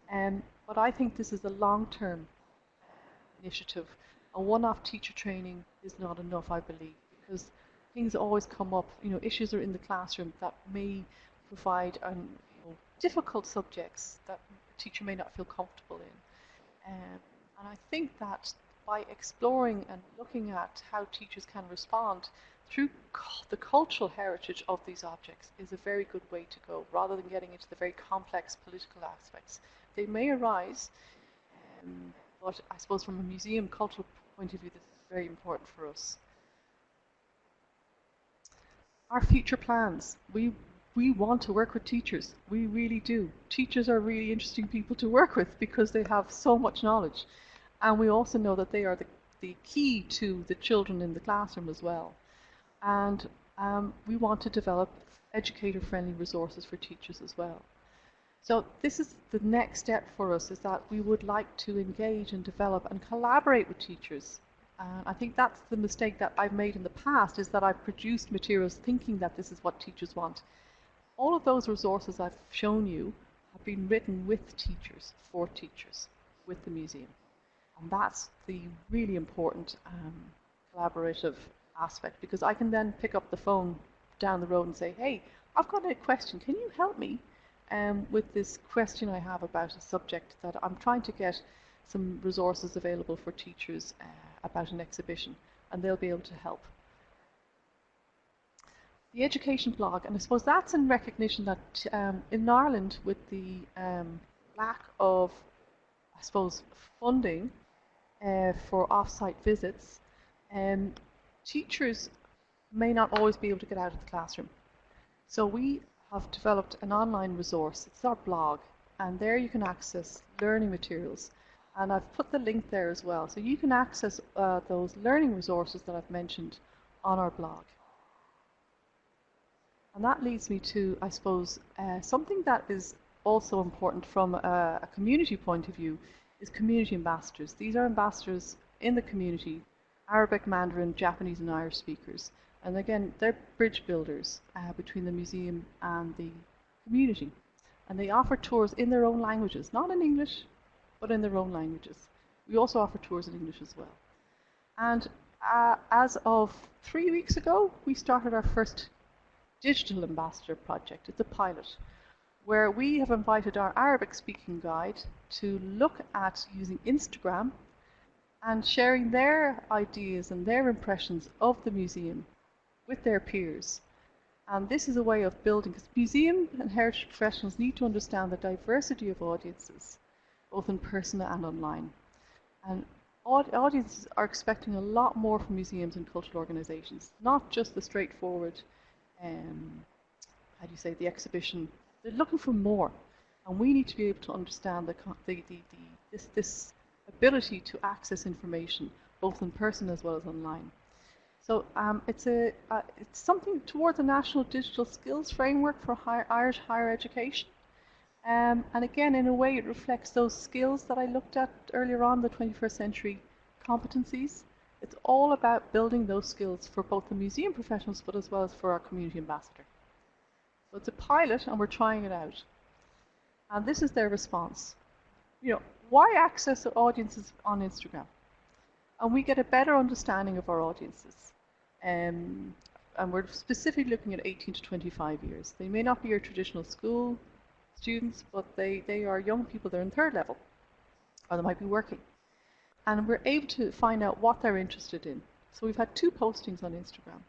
But I think this is a long-term initiative. A one-off teacher training is not enough, I believe, because things always come up. Issues are in the classroom that may provide difficult subjects that a teacher may not feel comfortable in. And I think that by exploring and looking at how teachers can respond through the cultural heritage of these objects is a very good way to go, rather than getting into the very complex political aspects. They may arise, but I suppose from a museum cultural point of view, this is very important for us. Our future plans. We want to work with teachers. We really do. Teachers are really interesting people to work with because they have so much knowledge. And we also know that they are the key to the children in the classroom as well. And we want to develop educator-friendly resources for teachers as well. So this is the next step for us, is that we would like to engage and develop and collaborate with teachers. I think that's the mistake that I've made in the past, is that I've produced materials thinking that this is what teachers want. All of those resources I've shown you have been written with teachers, for teachers, with the museum. And that's the really important collaborative aspect, because I can then pick up the phone down the road and say, hey, I've got a question, can you help me with this question I have about a subject that I'm trying to get some resources available for teachers about an exhibition, and they'll be able to help. the education blog, and I suppose that's in recognition that in Ireland, with the lack of, I suppose, funding for off-site visits, teachers may not always be able to get out of the classroom. So we have developed an online resource. It's our blog, and there you can access learning materials. And I've put the link there as well. So you can access those learning resources that I've mentioned on our blog. And that leads me to, I suppose, something that is also important from a community point of view is community ambassadors. These are ambassadors in the community, Arabic, Mandarin, Japanese and Irish speakers. And again, they're bridge builders between the museum and the community. And they offer tours in their own languages, not in English, but in their own languages. We also offer tours in English as well. And as of 3 weeks ago, we started our first digital ambassador project. It's a pilot where we have invited our Arabic speaking guide to look at using Instagram and sharing their ideas and their impressions of the museum with their peers. And this is a way of building, because museum and heritage professionals need to understand the diversity of audiences, both in person and online. And audiences are expecting a lot more from museums and cultural organisations, not just the straightforward, the exhibition. They're looking for more, and we need to be able to understand this ability to access information, both in person as well as online. So it's something towards a national digital skills framework for Irish higher education. And again, in a way, it reflects those skills that I looked at earlier on, the 21st century competencies. It's all about building those skills for both the museum professionals, but as well as for our community ambassador. So it's a pilot, and we're trying it out. And this is their response. You know, why access audiences on Instagram? And we get a better understanding of our audiences. And we're specifically looking at 18 to 25 years. They may not be your traditional school students, but they are young people. They're in third level, or they might be working. And we're able to find out what they're interested in. So we've had 2 postings on Instagram.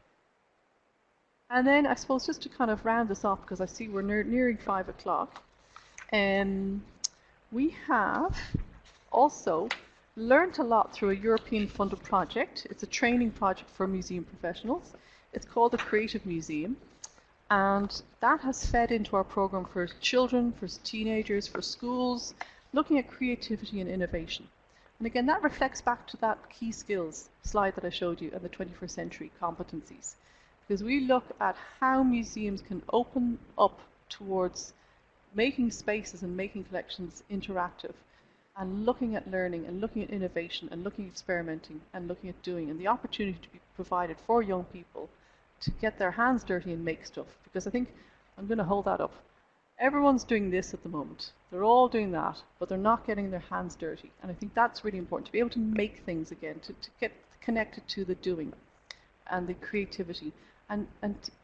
And then I suppose just to kind of round this off, because I see we're nearing 5 o'clock, we have also learned a lot through a European funded project. It's a training project for museum professionals. It's called the Creative Museum. And that has fed into our program for children, for teenagers, for schools, looking at creativity and innovation. And again, that reflects back to that key skills slide that I showed you and the 21st century competencies. Because we look at how museums can open up towards making spaces and making collections interactive, and looking at learning and looking at innovation and looking at experimenting and looking at doing, and the opportunity to be provided for young people to get their hands dirty and make stuff. Because I think, I'm going to hold that up, everyone's doing this at the moment. They're all doing that, but they're not getting their hands dirty. And I think that's really important, to be able to make things again, to get connected to the doing and the creativity. And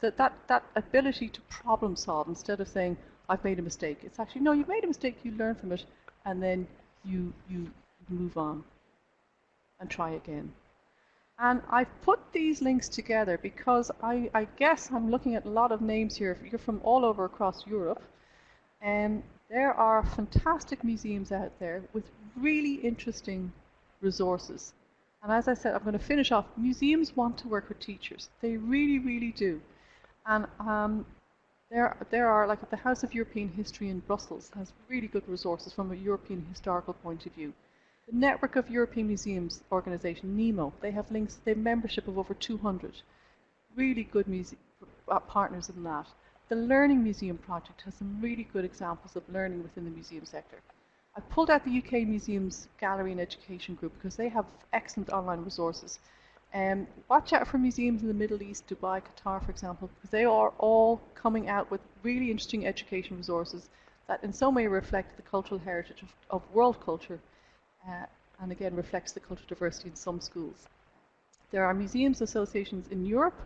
that ability to problem solve, instead of saying, I've made a mistake. It's actually, no, you've made a mistake, you learn from it, and then you move on and try again. And I've put these links together because I guess I'm looking at a lot of names here. You're from all over across Europe, and there are fantastic museums out there with really interesting resources. And as I said, I'm going to finish off. Museums want to work with teachers. They really, really do. And there are, like at the House of European History in Brussels, has really good resources from a European historical point of view. The Network of European Museums organization, NEMO, they have links, they have membership of over 200. Really good partners in that. The Learning Museum Project has some really good examples of learning within the museum sector. I pulled out the UK Museums Gallery and Education Group because they have excellent online resources. Watch out for museums in the Middle East, Dubai, Qatar, for example, because they are all coming out with really interesting education resources that in some way reflect the cultural heritage of world culture, and again reflects the cultural diversity in some schools. There are museums associations in Europe.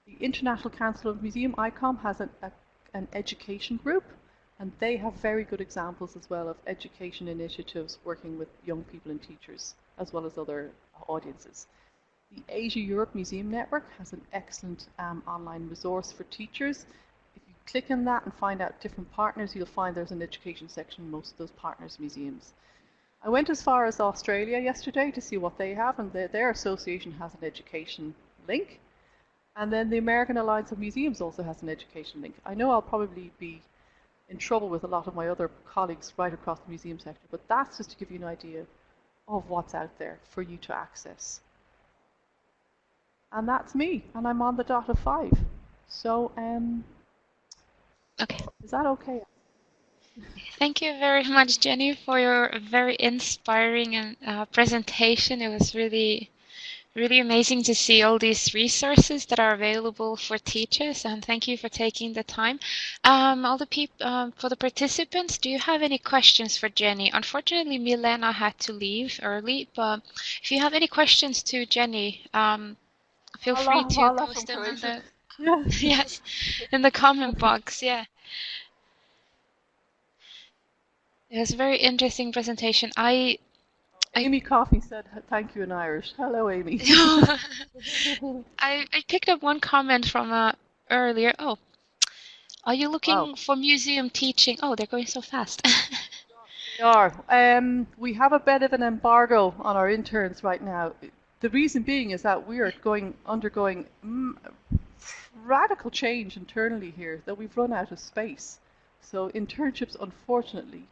The International Council of Museum, ICOM, has an education group, and they have very good examples as well of education initiatives working with young people and teachers, as well as other audiences. The Asia Europe Museum Network has an excellent online resource for teachers. If you click on that and find out different partners, you'll find there's an education section in most of those partners' museums. I went as far as Australia yesterday to see what they have, and their association has an education link. And then the American Alliance of Museums also has an education link. I know I'll probably be in trouble with a lot of my other colleagues right across the museum sector, but that's just to give you an idea of what's out there for you to access. And that's me, and I'm on the dot of 5. So, Okay. is that okay? Thank you very much, Jenny, for your very inspiring presentation. It was really amazing to see all these resources that are available for teachers, and thank you for taking the time. For the participants, do you have any questions for Jenny? Unfortunately, Milena had to leave early, but if you have any questions to Jenny, feel free to post them in the yes, in the comment box. Yeah. It was a very interesting presentation. Amy Coffey said thank you in Irish. Hello, Amy. I picked up one comment from earlier. Oh, are you looking for museum teaching? Oh, they're going so fast. They are. We have a bit of an embargo on our interns right now. The reason being is that we are undergoing radical change internally here, that we've run out of space. So internships, unfortunately,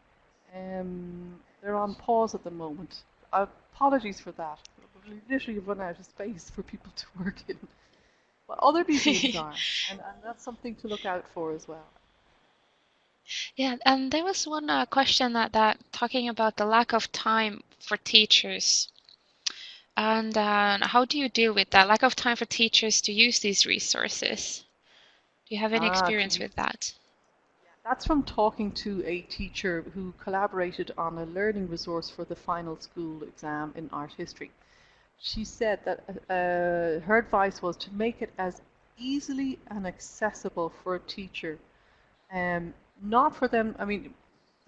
they're on pause at the moment. Apologies for that. We literally run out of space for people to work in. But other museums are, and that's something to look out for as well. Yeah, and there was one question that talking about the lack of time for teachers. And how do you deal with that lack of time for teachers to use these resources? Do you have any experience with that? That's from talking to a teacher who collaborated on a learning resource for the final school exam in art history. She said that her advice was to make it as easily and accessible for a teacher, not for them, I mean,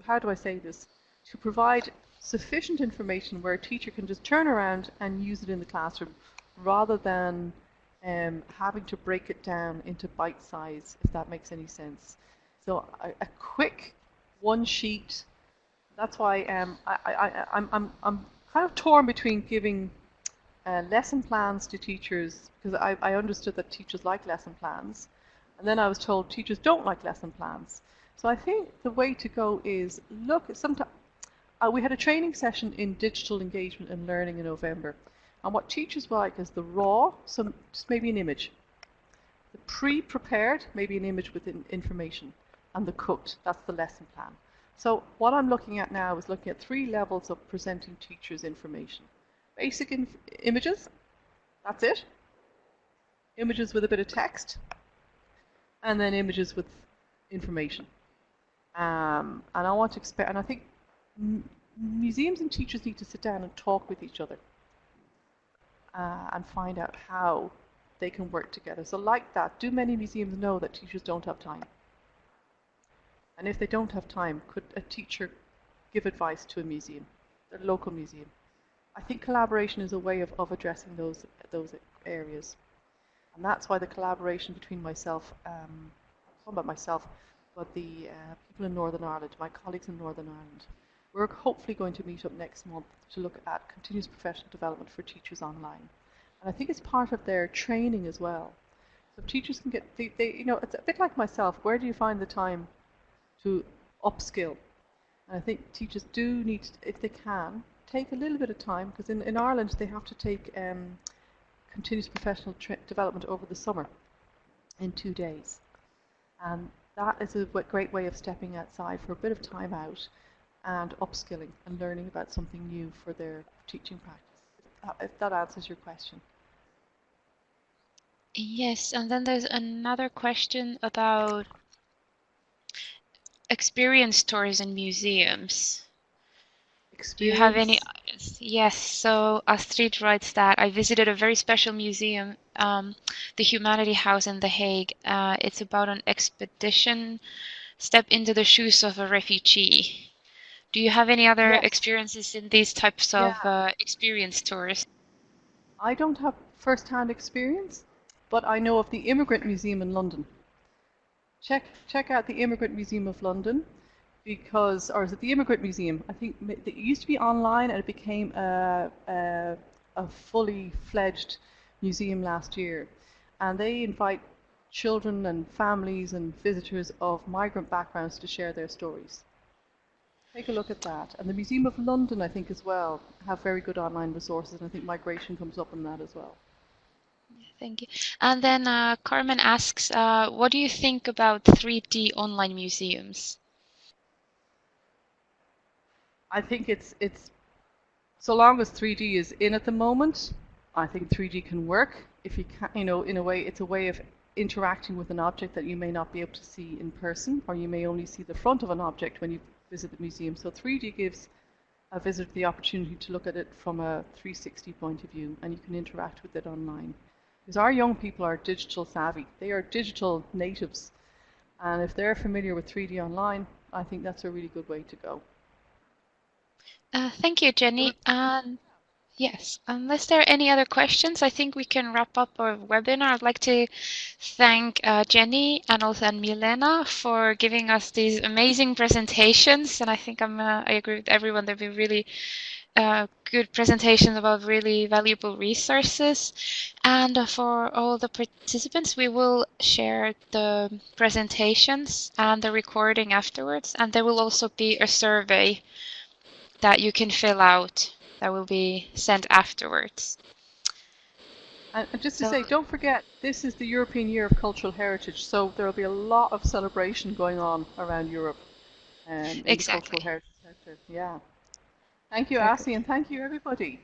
how do I say this? To provide sufficient information where a teacher can just turn around and use it in the classroom, rather than having to break it down into bite size, if that makes any sense. So a quick one sheet. That's why I'm kind of torn between giving lesson plans to teachers, because I understood that teachers like lesson plans, and then I was told teachers don't like lesson plans. So I think the way to go is look at sometimes. We had a training session in digital engagement and learning in November, and what teachers like is the raw, just maybe an image. The pre-prepared, maybe an image with information. And the cooked, that's the lesson plan. So what I'm looking at now is looking at 3 levels of presenting teachers information. Basic images, that's it. Images with a bit of text, and then images with information. And I want to expect, and I think museums and teachers need to sit down and talk with each other and find out how they can work together. So like that, do many museums know that teachers don't have time? And if they don't have time, could a teacher give advice to a museum, their local museum? I think collaboration is a way of addressing those areas. And that's why the collaboration between myself, not about myself, but the people in Northern Ireland, my colleagues in Northern Ireland, we're hopefully going to meet up next month to look at continuous professional development for teachers online. And I think it's part of their training as well. So teachers can get, you know, it's a bit like myself, where do you find the time to upskill? And I think teachers do need to, if they can, take a little bit of time, because in Ireland they have to take continuous professional development over the summer in 2 days. And that is a great way of stepping outside for a bit of time out and upskilling and learning about something new for their teaching practice, if that answers your question. Yes, and then there's another question about experience tours in museums. Do you have any? Yes, so Astrid writes that I visited a very special museum, the Humanity House in The Hague. It's about an expedition, step into the shoes of a refugee. Do you have any other experiences in these types of experience tours? I don't have first-hand experience, but I know of the Immigrant Museum in London. Check out the Immigrant Museum of London, because, or is it the Immigrant Museum? I think it used to be online and it became a fully fledged museum last year. And they invite children and families and visitors of migrant backgrounds to share their stories. Take a look at that. And the Museum of London, I think, as well, have very good online resources, and I think migration comes up in that as well. Thank you. And then Carmen asks, what do you think about 3D online museums? I think it's so long as 3D is in at the moment, I think 3D can work. If you can, in a way, it's a way of interacting with an object that you may not be able to see in person, or you may only see the front of an object when you visit the museum. So 3D gives a visitor the opportunity to look at it from a 360 point of view, and you can interact with it online. Because our young people are digital savvy. They are digital natives. And if they're familiar with 3D online, I think that's a really good way to go. Thank you, Jenny. And yes, unless there are any other questions, I think we can wrap up our webinar. I'd like to thank Jenny and also Milena for giving us these amazing presentations. And I think I agree with everyone. They've been really good presentations about really valuable resources. And for all the participants, we will share the presentations and the recording afterwards. And there will also be a survey that you can fill out that will be sent afterwards. And just to say, don't forget, this is the European Year of Cultural Heritage, so there will be a lot of celebration going on around Europe in the cultural heritage sector. Yeah. Thank you, Asi, and thank you, everybody.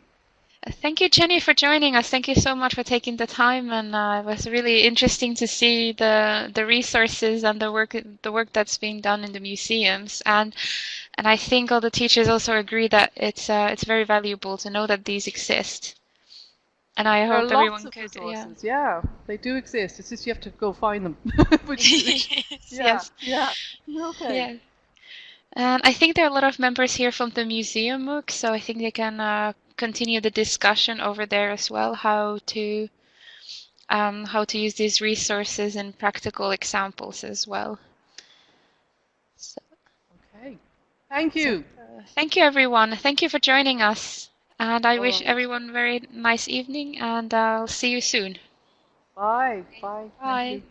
Thank you, Jenny, for joining us. Thank you so much for taking the time, and it was really interesting to see the resources and the work that's being done in the museums. And I think all the teachers also agree that it's very valuable to know that these exist. And I hope everyone could. Resources. Yeah, they do exist. It's just you have to go find them. Yes. Yeah. Okay. Yeah. And I think there are a lot of members here from the museum MOOC, so I think they can continue the discussion over there as well, how to use these resources and practical examples as well. So, okay. Thank you. So, thank you, everyone. Thank you for joining us. And I wish everyone a very nice evening, and I'll see you soon. Bye. Bye. Bye.